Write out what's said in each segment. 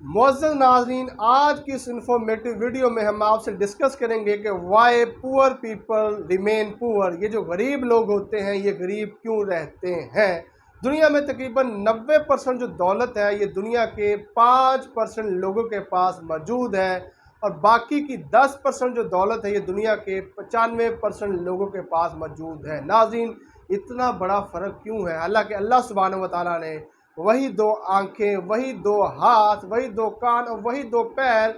معزز ناظرین، آج کی اس انفارمیٹیو ویڈیو میں ہم آپ سے ڈسکس کریں گے کہ وائی پور پیپل ریمین پور، یہ جو غریب لوگ ہوتے ہیں یہ غریب کیوں رہتے ہیں۔ دنیا میں تقریباً 90% جو دولت ہے یہ دنیا کے 5% لوگوں کے پاس موجود ہے، اور باقی کی 10% جو دولت ہے یہ دنیا کے 95% لوگوں کے پاس موجود ہے۔ ناظرین، اتنا بڑا فرق کیوں ہے؟ حالانکہ اللہ سبحانہ و تعالیٰ نے وہی 2 آنکھیں، وہی 2 ہاتھ، وہی 2 کان اور وہی 2 پیر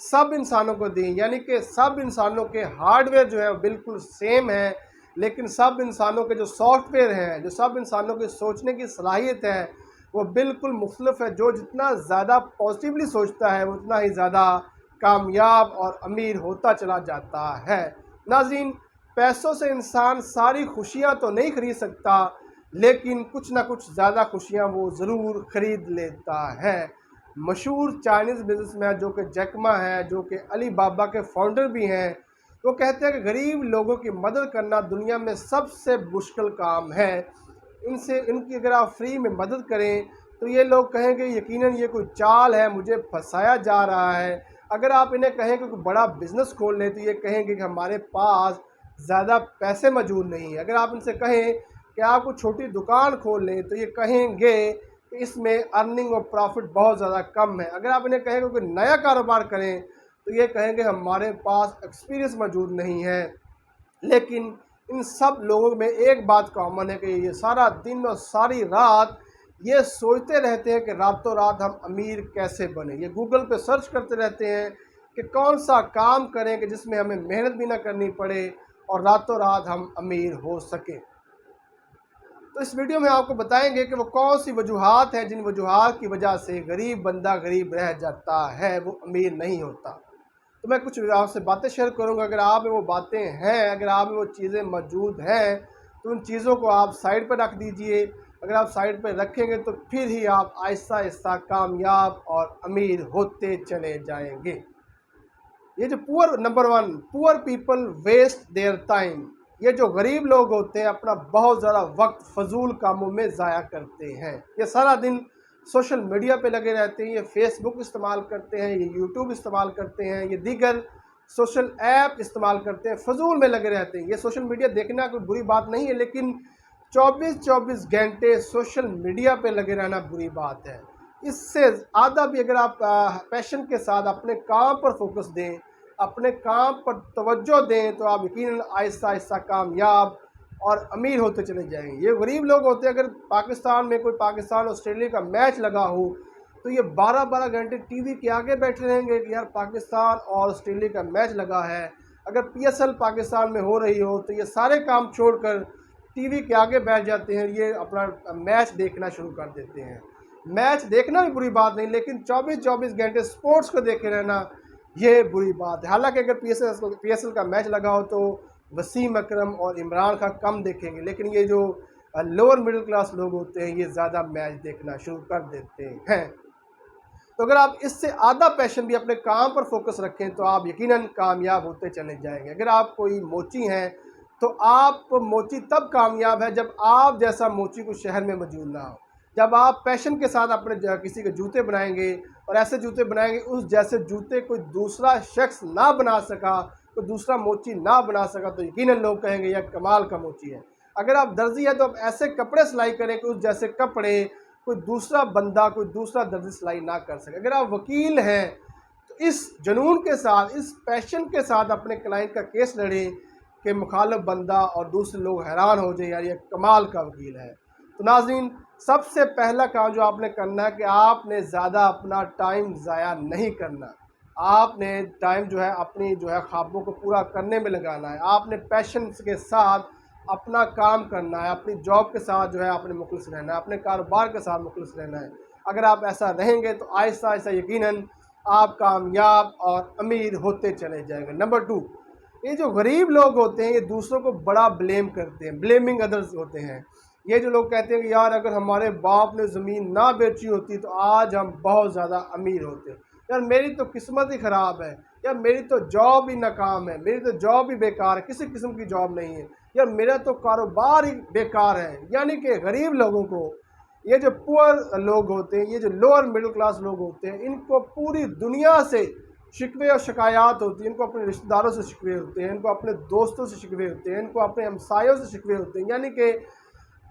سب انسانوں کو دیں، یعنی کہ سب انسانوں کے ہارڈ ویئر جو ہے بالکل سیم ہے، لیکن سب انسانوں کے جو سافٹ ویئر ہیں، جو سب انسانوں کے سوچنے کی صلاحیت ہے وہ بالکل مختلف ہے۔ جو جتنا زیادہ پازیٹیولی سوچتا ہے وہ اتنا ہی زیادہ کامیاب اور امیر ہوتا چلا جاتا ہے۔ ناظرین، پیسوں سے انسان ساری خوشیاں تو نہیں خرید سکتا، لیکن کچھ نہ کچھ زیادہ خوشیاں وہ ضرور خرید لیتا ہے۔ مشہور چائنیز بزنس مین جو کہ جیک ما ہے، جو کہ علی بابا کے فاؤنڈر بھی ہیں، وہ کہتے ہیں کہ غریب لوگوں کی مدد کرنا دنیا میں سب سے مشکل کام ہے۔ ان کی اگر آپ فری میں مدد کریں تو یہ لوگ کہیں گے یقیناً یہ کوئی چال ہے، مجھے پھنسایا جا رہا ہے۔ اگر آپ انہیں کہیں کہ کوئی بڑا بزنس کھول لیں تو یہ کہیں گے کہ ہمارے پاس زیادہ پیسے موجود نہیں ہیں۔ اگر آپ ان سے کہیں کہ آپ کو چھوٹی دکان کھول لیں تو یہ کہیں گے کہ اس میں ارننگ اور پروفٹ بہت زیادہ کم ہے۔ اگر آپ انہیں کہیں کہ کوئی نیا کاروبار کریں تو یہ کہیں گے ہمارے پاس ایکسپیرینس موجود نہیں ہے۔ لیکن ان سب لوگوں میں ایک بات کامن ہے کہ یہ سارا دن اور ساری رات یہ سوچتے رہتے ہیں کہ راتوں رات ہم امیر کیسے بنیں۔ یہ گوگل پہ سرچ کرتے رہتے ہیں کہ کون سا کام کریں کہ جس میں ہمیں محنت بھی نہ کرنی پڑے اور راتوں رات ہم امیر ہو سکیں۔ تو اس ویڈیو میں آپ کو بتائیں گے کہ وہ کون سی وجوہات ہیں جن وجوہات کی وجہ سے غریب بندہ غریب رہ جاتا ہے، وہ امیر نہیں ہوتا۔ تو میں کچھ آپ سے باتیں شیئر کروں گا۔ اگر آپ میں وہ باتیں ہیں، اگر آپ میں وہ چیزیں موجود ہیں تو ان چیزوں کو آپ سائڈ پہ رکھ دیجئے۔ اگر آپ سائڈ پہ رکھیں گے تو پھر ہی آپ آہستہ آہستہ کامیاب اور امیر ہوتے چلے جائیں گے۔ یہ جو number 1 poor people waste their time, یہ جو غریب لوگ ہوتے ہیں اپنا بہت زیادہ وقت فضول کاموں میں ضائع کرتے ہیں۔ یہ سارا دن سوشل میڈیا پہ لگے رہتے ہیں، یہ فیس بک استعمال کرتے ہیں، یہ یوٹیوب استعمال کرتے ہیں، یہ دیگر سوشل ایپ استعمال کرتے ہیں، فضول میں لگے رہتے ہیں۔ یہ سوشل میڈیا دیکھنا کوئی بری بات نہیں ہے، لیکن 24 گھنٹے سوشل میڈیا پہ لگے رہنا بری بات ہے۔ اس سے آدھا بھی اگر آپ پیشن کے ساتھ اپنے کام پر فوکس دیں، اپنے کام پر توجہ دیں تو آپ یقیناً آہستہ آہستہ کامیاب اور امیر ہوتے چلے جائیں گے۔ یہ غریب لوگ ہوتے ہیں، اگر پاکستان میں کوئی پاکستان آسٹریلیا کا میچ لگا ہو تو یہ 12 گھنٹے ٹی وی کے آگے بیٹھے رہیں گے کہ یار پاکستان اور آسٹریلیا کا میچ لگا ہے۔ اگر PSL پاکستان میں ہو رہی ہو تو یہ سارے کام چھوڑ کر ٹی وی کے آگے بیٹھ جاتے ہیں، یہ اپنا میچ دیکھنا شروع کر دیتے ہیں۔ میچ دیکھنا بھی بری بات نہیں، لیکن 24 گھنٹے سپورٹس کو دیکھے رہنا یہ بری بات ہے۔ حالانکہ اگر PSL کا میچ لگا ہو تو وسیم اکرم اور عمران خان کم دیکھیں گے، لیکن یہ جو لوور مڈل کلاس لوگ ہوتے ہیں یہ زیادہ میچ دیکھنا شروع کر دیتے ہیں۔ تو اگر آپ اس سے آدھا پیشن بھی اپنے کام پر فوکس رکھیں تو آپ یقیناً کامیاب ہوتے چلے جائیں گے۔ اگر آپ کوئی موچی ہیں تو آپ موچی تب کامیاب ہے جب آپ جیسا موچی کو شہر میں موجود نہ ہو۔ جب آپ پیشن کے ساتھ اپنے کسی کے جوتے بنائیں گے اور ایسے جوتے بنائیں گے اس جیسے جوتے کوئی دوسرا شخص نہ بنا سکا، کوئی دوسرا موچی نہ بنا سکا، تو یقیناً لوگ کہیں گے یہ کمال کا موچی ہے۔ اگر آپ درزی ہیں تو آپ ایسے کپڑے سلائی کریں کہ اس جیسے کپڑے کوئی دوسرا بندہ، کوئی دوسرا درزی سلائی نہ کر سکے۔ اگر آپ وکیل ہیں تو اس جنون کے ساتھ، اس پیشن کے ساتھ اپنے کلائنٹ کا کیس لڑیں کہ مخالف بندہ اور دوسرے لوگ حیران ہو جائیں یار یہ کمال کا وکیل ہے۔ تو ناظرین، سب سے پہلا کام جو آپ نے کرنا ہے کہ آپ نے زیادہ اپنا ٹائم ضائع نہیں کرنا۔ آپ نے ٹائم جو ہے اپنی خوابوں کو پورا کرنے میں لگانا ہے۔ آپ نے پیشن کے ساتھ اپنا کام کرنا ہے، اپنی جاب کے ساتھ آپ نے مخلص رہنا ہے، اپنے کاروبار کے ساتھ مخلص رہنا ہے۔ اگر آپ ایسا رہیں گے تو آہستہ آہستہ یقیناً آپ کامیاب اور امیر ہوتے چلے جائیں گے۔ نمبر 2، یہ جو غریب لوگ ہوتے ہیں یہ دوسروں کو بڑا بلیم کرتے ہیں، بلیمنگ ادرز ہوتے ہیں۔ یہ جو لوگ کہتے ہیں کہ یار اگر ہمارے باپ نے زمین نہ بیچی ہوتی تو آج ہم بہت زیادہ امیر ہوتے، یار میری تو قسمت ہی خراب ہے، یار میری تو جاب ہی ناکام ہے، میری تو جاب ہی بیکار ہے، کسی قسم کی جاب نہیں ہے، یار میرا تو کاروبار ہی بیکار ہے۔ یعنی کہ غریب لوگوں کو یہ جو پور لوگ ہوتے ہیں، یہ جو لوور مڈل کلاس لوگ ہوتے ہیں، ان کو پوری دنیا سے شکوے اور شکایات ہوتی ہیں، ان کو اپنے رشتہ داروں سے شکوے ہوتے ہیں، ان کو اپنے دوستوں سے شکوے ہوتے ہیں، ان کو اپنے ہمسایوں سے شکوے ہوتے ہیں، یعنی کہ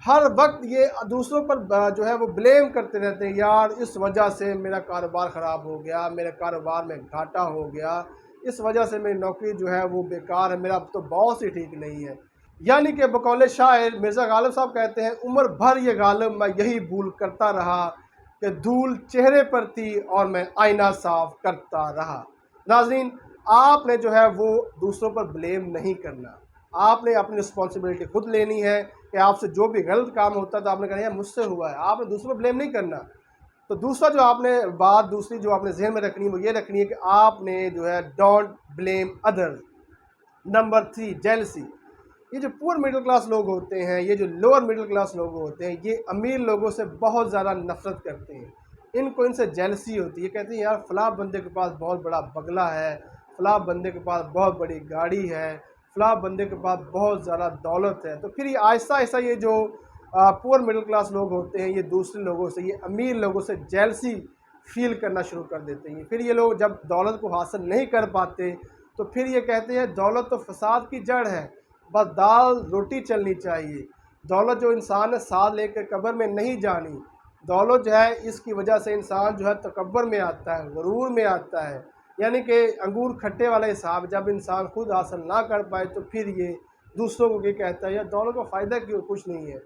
ہر وقت یہ دوسروں پر جو ہے وہ بلیم کرتے رہتے ہیں، یار اس وجہ سے میرا کاروبار خراب ہو گیا، میرے کاروبار میں گھاٹا ہو گیا، اس وجہ سے میری نوکری جو ہے وہ بیکار ہے، میرا اب تو باس ہی ٹھیک نہیں ہے۔ یعنی کہ بقول شاعر مرزا غالب صاحب کہتے ہیں، عمر بھر یہ غالب میں یہی بھول کرتا رہا کہ دھول چہرے پر تھی اور میں آئینہ صاف کرتا رہا۔ ناظرین، آپ نے جو ہے وہ دوسروں پر بلیم نہیں کرنا، آپ نے اپنی رسپانسبلٹی خود لینی ہے کہ آپ سے جو بھی غلط کام ہوتا ہے تو آپ نے کہنا ہے مجھ سے ہوا ہے، آپ نے دوسروں پر بلیم نہیں کرنا۔ تو دوسرا جو آپ نے بات دوسری جو آپ نے ذہن میں رکھنی ہے وہ یہ رکھنی ہے کہ آپ نے جو ہے don't blame others. Number 3، jealousy. یہ جو پور مڈل کلاس لوگ ہوتے ہیں، یہ جو لوور مڈل کلاس لوگ ہوتے ہیں، یہ امیر لوگوں سے بہت زیادہ نفرت کرتے ہیں، ان کو ان سے جیلسی ہوتی ہے، یہ کہتے ہیں یار فلاں بندے کے پاس بہت بڑا بنگلہ ہے، فلاں بندے کے پاس بہت بڑی گاڑی ہے، فلاں بندے کے پاس بہت زیادہ دولت ہے۔ تو پھر یہ آہستہ آہستہ یہ جو پور مڈل کلاس لوگ ہوتے ہیں، یہ دوسرے لوگوں سے، یہ امیر لوگوں سے جیلسی فیل کرنا شروع کر دیتے ہیں۔ پھر یہ لوگ جب دولت کو حاصل نہیں کر پاتے تو پھر یہ کہتے ہیں دولت تو فساد کی جڑ ہے، بس دال روٹی چلنی چاہیے، دولت جو انسان نے ساتھ لے کر قبر میں نہیں جانی، دولت جو ہے اس کی وجہ سے انسان جو ہے تکبر میں آتا ہے، غرور میں آتا ہے، یعنی کہ انگور کھٹے والا حساب، جب انسان خود حاصل نہ کر پائے تو پھر یہ دوسروں کو یہ کہتا ہے یا دولت کا فائدہ کیوں، کچھ نہیں ہے۔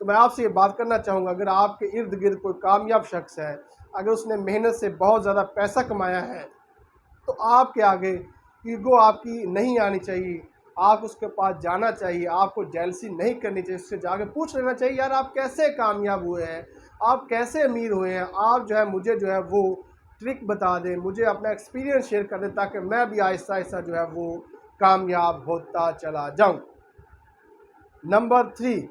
تو میں آپ سے یہ بات کرنا چاہوں گا، اگر آپ کے ارد گرد کوئی کامیاب شخص ہے، اگر اس نے محنت سے بہت زیادہ پیسہ کمایا ہے تو آپ کے آگے ایگو آپ کی نہیں آنی چاہیے، آپ اس کے پاس جانا چاہیے، آپ کو جیلسی نہیں کرنی چاہیے، اس سے جا کے پوچھ لینا چاہیے یار آپ کیسے کامیاب ہوئے ہیں، آپ کیسے امیر ہوئے ہیں، آپ جو ہے مجھے جو ہے وہ ٹرک بتا دیں، مجھے اپنا ایکسپیرینس شیئر کر دیں تاکہ میں بھی آہستہ آہستہ جو ہے وہ کامیاب ہوتا چلا جاؤں۔ نمبر 3،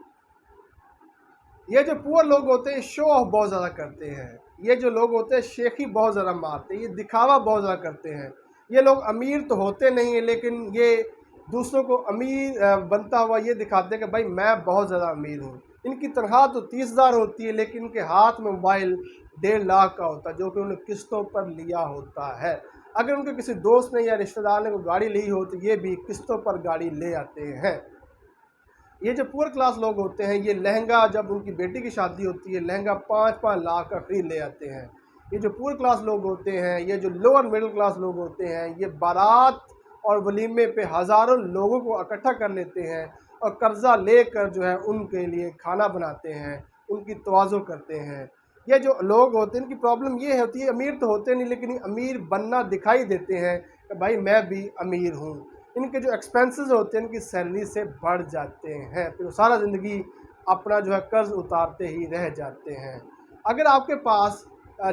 یہ جو پور لوگ ہوتے ہیں شو آف بہت زیادہ کرتے ہیں، یہ جو لوگ ہوتے ہیں شیخی بہت زیادہ مارتے ہیں، یہ دکھاوا بہت زیادہ کرتے ہیں، یہ لوگ امیر تو ہوتے نہیں ہیں لیکن یہ دوسروں کو امیر بنتا ہوا یہ دکھاتے ہیں کہ بھائی میں بہت زیادہ امیر ہوں۔ ان کی تنخواہ تو 30,000 ہوتی ہے لیکن ان کے ہاتھ میں موبائل 1.5 لاکھ کا ہوتا ہے جو کہ انہوں نے قسطوں پر لیا ہوتا ہے۔ اگر ان کے کسی دوست نے یا رشتہ دار نے کوئی گاڑی لی ہو تو یہ بھی قسطوں پر گاڑی لے آتے ہیں۔ یہ جو پور کلاس لوگ ہوتے ہیں یہ لہنگا، جب ان کی بیٹی کی شادی ہوتی ہے لہنگا 5-5 لاکھ کا خرید لے آتے ہیں۔ یہ جو پور کلاس لوگ ہوتے ہیں، یہ جو لوور مڈل کلاس لوگ ہوتے ہیں، یہ بارات اور ولیمے پہ ہزاروں لوگوں کو اکٹھا کر لیتے ہیں اور قرضہ لے کر جو ہے ان کے لیے کھانا بناتے ہیں، ان کی تواضع کرتے ہیں۔ یہ جو لوگ ہوتے ہیں ان کی پرابلم یہ ہوتی ہے امیر تو ہوتے نہیں لیکن امیر بننا دکھائی دیتے ہیں کہ بھائی میں بھی امیر ہوں، ان کے جو ایکسپینسز ہوتے ہیں ان کی سیلری سے بڑھ جاتے ہیں، پھر وہ سارا زندگی اپنا جو ہے قرض اتارتے ہی رہ جاتے ہیں۔ اگر آپ کے پاس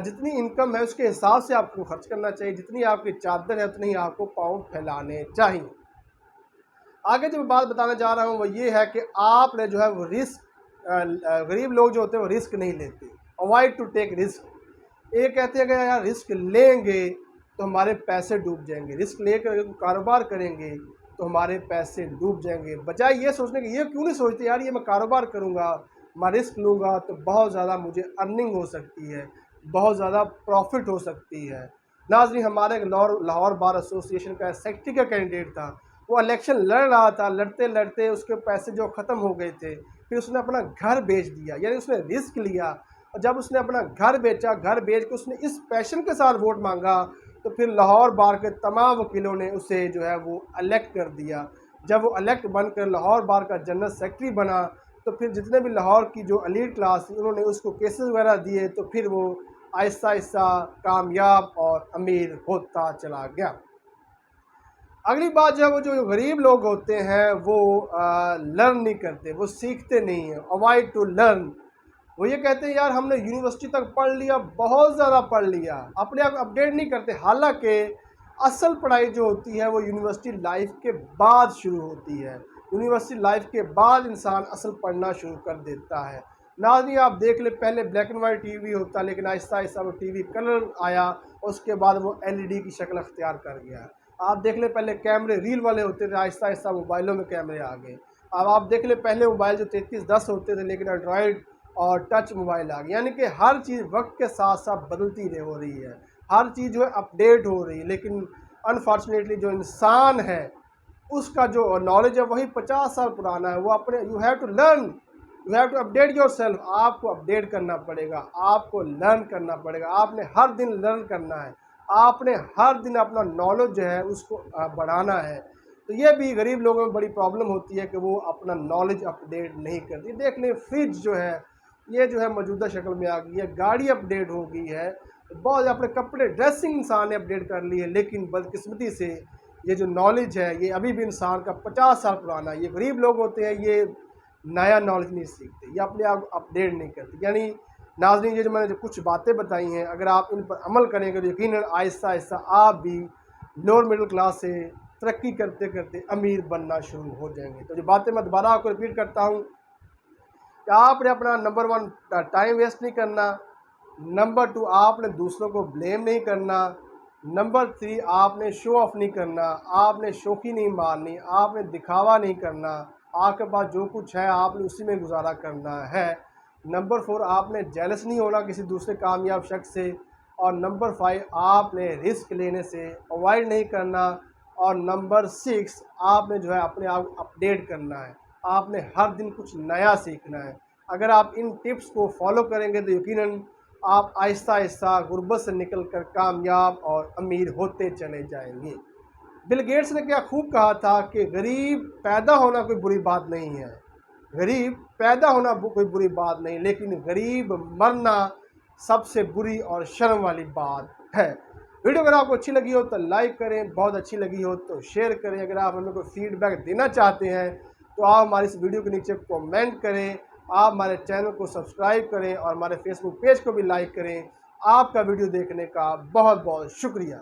جتنی انکم ہے اس کے حساب سے آپ کو خرچ کرنا چاہیے، جتنی آپ کی چادر ہے اتنی ہی آپ کو پاؤں پھیلانے چاہیے۔ آگے جو میں بات بتانا چاہ رہا ہوں وہ یہ ہے کہ آپ نے جو ہے وہ رسک، غریب لوگ جو ہوتے ہیں وہ رسک نہیں لیتے، اوائڈ ٹو ٹیک رسک۔ یہ کہتے ہیں کہ یار رسک لیں گے تو ہمارے پیسے ڈوب جائیں گے، رسک لے کر کاروبار کریں گے تو ہمارے پیسے ڈوب جائیں گے، بجائے یہ سوچنے کہ یہ کیوں نہیں سوچتے یار یہ میں کاروبار کروں گا، میں رسک لوں گا تو بہت زیادہ مجھے ارننگ ہو سکتی ہے، بہت زیادہ پروفٹ ہو سکتی ہے۔ ناظرین، ہمارے لاہور بار ایسوسی ایشن کا سیکرٹری کا کینڈیڈیٹ تھا، وہ الیکشن لڑ رہا تھا، لڑتے لڑتے اس کے پیسے جو ختم ہو گئے تھے، پھر اس نے اپنا گھر بیچ دیا، یعنی اس نے رسک لیا، اور جب اس نے اپنا گھر بیچا، گھر بیچ کے اس نے اس پیشن کے ساتھ ووٹ مانگا تو پھر لاہور بار کے تمام وکیلوں نے اسے جو ہے وہ الیکٹ کر دیا۔ جب وہ الیکٹ بن کر لاہور بار کا جنرل سیکرٹری بنا تو پھر جتنے بھی لاہور کی جو ایلیٹ کلاس تھی انہوں نے اس کو کیسز وغیرہ دیے تو پھر وہ آہستہ آہستہ کامیاب اور امیر ہوتا چلا گیا۔ اگلی بات جو ہے وہ جو غریب لوگ ہوتے ہیں وہ لرن نہیں کرتے، وہ سیکھتے نہیں ہیں، اوائڈ ٹو لرن۔ وہ یہ کہتے ہیں یار ہم نے یونیورسٹی تک پڑھ لیا، بہت زیادہ پڑھ لیا، اپنے آپ اپڈیٹ نہیں کرتے، حالانکہ اصل پڑھائی جو ہوتی ہے وہ یونیورسٹی لائف کے بعد شروع ہوتی ہے، یونیورسٹی لائف کے بعد انسان اصل پڑھنا شروع کر دیتا ہے۔ ناظرین، آپ دیکھ لیں پہلے black and white T V ہوتا لیکن آہستہ آہستہ وہ ٹی وی کلر آیا، اس کے بعد وہ LED کی شکل اختیار کر گیا۔ آپ دیکھ لیں پہلے کیمرے ریل والے ہوتے تھے، آہستہ آہستہ موبائلوں میں کیمرے آ گئے۔ اب آپ دیکھ لیں پہلے موبائل جو 3310 ہوتے تھے لیکن اینڈرائڈ اور ٹچ موبائل آ گئے، یعنی کہ ہر چیز وقت کے ساتھ ساتھ بدلتی ہو رہی ہے، ہر چیز جو ہے اپڈیٹ ہو رہی ہے، لیکن انفارچونیٹلی جو انسان ہے اس کا جو نالج ہے وہی 50 سال پرانا ہے۔ وہ اپنے you have to learn, you have to update yourself, آپ کو اپڈیٹ کرنا پڑے گا، آپ کو لرن کرنا پڑے گا، آپ نے ہر دن لرن کرنا ہے، آپ نے ہر دن اپنا نالج جو ہے اس کو بڑھانا ہے۔ تو یہ بھی غریب لوگوں میں بڑی پرابلم ہوتی ہے کہ وہ اپنا نالج اپڈیٹ نہیں کرتی۔ دیکھ لیں فریج جو ہے یہ جو ہے موجودہ شکل میں آ گئی ہے، گاڑی اپڈیٹ ہو گئی ہے، بہت اپنے کپڑے ڈریسنگ انسان نے اپڈیٹ کر لی ہے، لیکن بدقسمتی سے یہ جو نالج ہے یہ ابھی بھی انسان کا 50 سال پرانا ہے۔ یہ غریب لوگ ہوتے ہیں، یہ نیا نالج نہیں سیکھتے، یہ اپنے آپ اپڈیٹ نہیں کرتے۔ یعنی ناظرین، یہ جو میں نے جو کچھ باتیں بتائی ہیں، اگر آپ ان پر عمل کریں گے تو یقیناً آہستہ آہستہ آپ بھی لوور مڈل کلاس سے ترقی کرتے کرتے امیر بننا شروع ہو جائیں گے۔ تو جو باتیں میں دوبارہ آپ کو ریپیٹ کرتا ہوں کہ آپ نے اپنا نمبر 1 ٹائم ویسٹ نہیں کرنا، نمبر 2 آپ نے دوسروں کو بلیم نہیں کرنا، نمبر 3 آپ نے شو آف نہیں کرنا، آپ نے شوخی نہیں مارنی، آپ نے دکھاوا نہیں کرنا، آپ کے پاس جو کچھ ہے آپ نے اسی میں گزارا کرنا ہے، نمبر 4 آپ نے جیلس نہیں ہونا کسی دوسرے کامیاب شخص سے، اور نمبر 5 آپ نے رسک لینے سے اوائڈ نہیں کرنا، اور نمبر 6 آپ نے جو ہے اپنے آپ اپڈیٹ کرنا ہے، آپ نے ہر دن کچھ نیا سیکھنا ہے۔ اگر آپ ان ٹپس کو فالو کریں گے تو یقیناً آپ آہستہ آہستہ غربت سے نکل کر کامیاب اور امیر ہوتے چلے جائیں گے۔ بل گیٹس نے کیا خوب کہا تھا کہ غریب پیدا ہونا کوئی بری بات نہیں ہے، غریب پیدا ہونا کوئی بری بات نہیں، لیکن غریب مرنا سب سے بری اور شرم والی بات ہے۔ ویڈیو اگر آپ کو اچھی لگی ہو تو لائک کریں، بہت اچھی لگی ہو تو شیئر کریں۔ اگر آپ ہمیں کوئی فیڈ بیک دینا چاہتے ہیں تو آپ ہماری اس ویڈیو کے نیچے کومنٹ کریں، آپ ہمارے چینل کو سبسکرائب کریں اور ہمارے فیس بک پیج کو بھی لائک کریں۔ آپ کا ویڈیو دیکھنے کا بہت بہت شکریہ۔